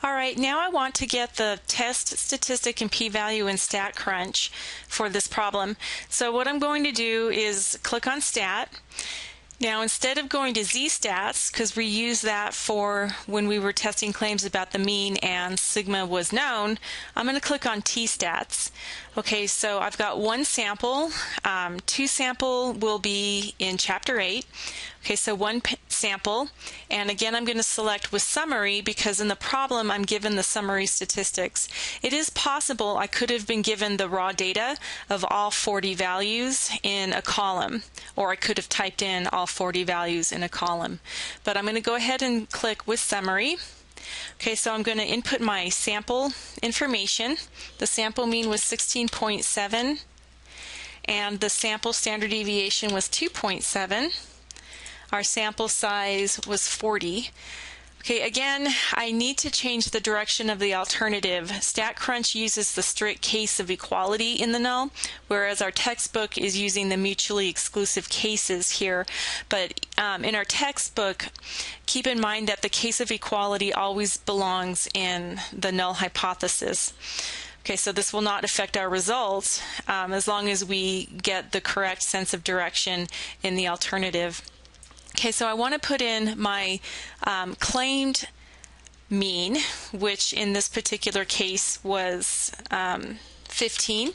All right, now I want to get the test statistic and p-value in StatCrunch for this problem. So what I'm going to do is click on Stat. Now instead of going to Z-stats, because we used that for when we were testing claims about the mean and sigma was known, I'm going to click on T-stats. Okay, so I've got one sample. Two sample will be in Chapter 8. Okay, so one sample, and again I'm going to select with summary because in the problem I'm given the summary statistics. It is possible I could have been given the raw data of all 40 values in a column, or I could have typed in all 40 values in a column. But I'm going to go ahead and click with summary. Okay, so I'm going to input my sample information. The sample mean was 16.7 and the sample standard deviation was 2.7. Our sample size was 40. Okay, again, I need to change the direction of the alternative. StatCrunch uses the strict case of equality in the null, whereas our textbook is using the mutually exclusive cases here. But in our textbook, keep in mind that the case of equality always belongs in the null hypothesis. Okay, so this will not affect our results as long as we get the correct sense of direction in the alternative. Okay, so I want to put in my claimed mean, which in this particular case was 15.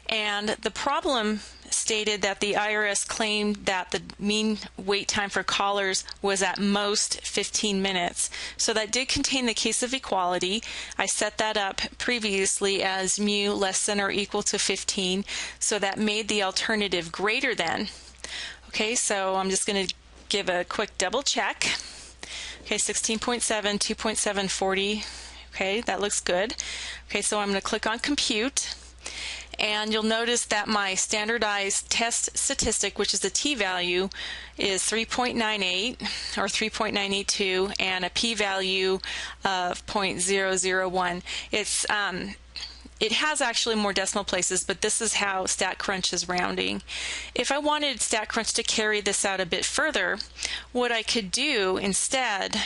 And the problem stated that the IRS claimed that the mean wait time for callers was at most 15 minutes. So that did contain the case of equality. I set that up previously as mu less than or equal to 15, so that made the alternative greater than. Okay, so I'm just going to give a quick double check. Okay, 16.7, 2.7, 40. Okay, that looks good. Okay, so I'm going to click on Compute, and you'll notice that my standardized test statistic, which is the t-value, is 3.98 or 3.982 and a p-value of 0.001. It has actually more decimal places, but this is how StatCrunch is rounding. If I wanted StatCrunch to carry this out a bit further, what I could do instead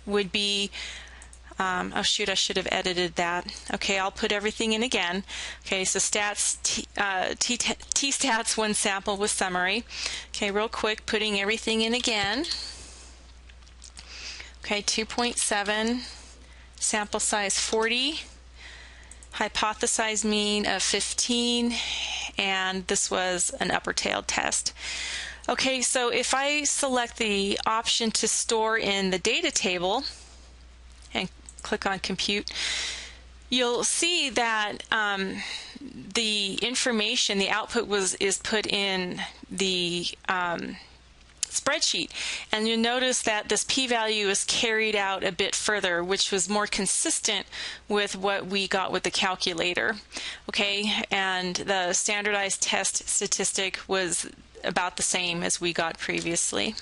would be, oh shoot, I should have edited that. Okay, I'll put everything in again. Okay, so stats, t-stats, one sample with summary. Okay, real quick, putting everything in again. Okay, 2.7, sample size 40. Hypothesized mean of 15, and this was an upper-tailed test. Okay, so if I select the option to store in the data table and click on Compute, you'll see that the information, the output is put in the spreadsheet, and you'll notice that this p-value is carried out a bit further, which was more consistent with what we got with the calculator. Okay, and the standardized test statistic was about the same as we got previously.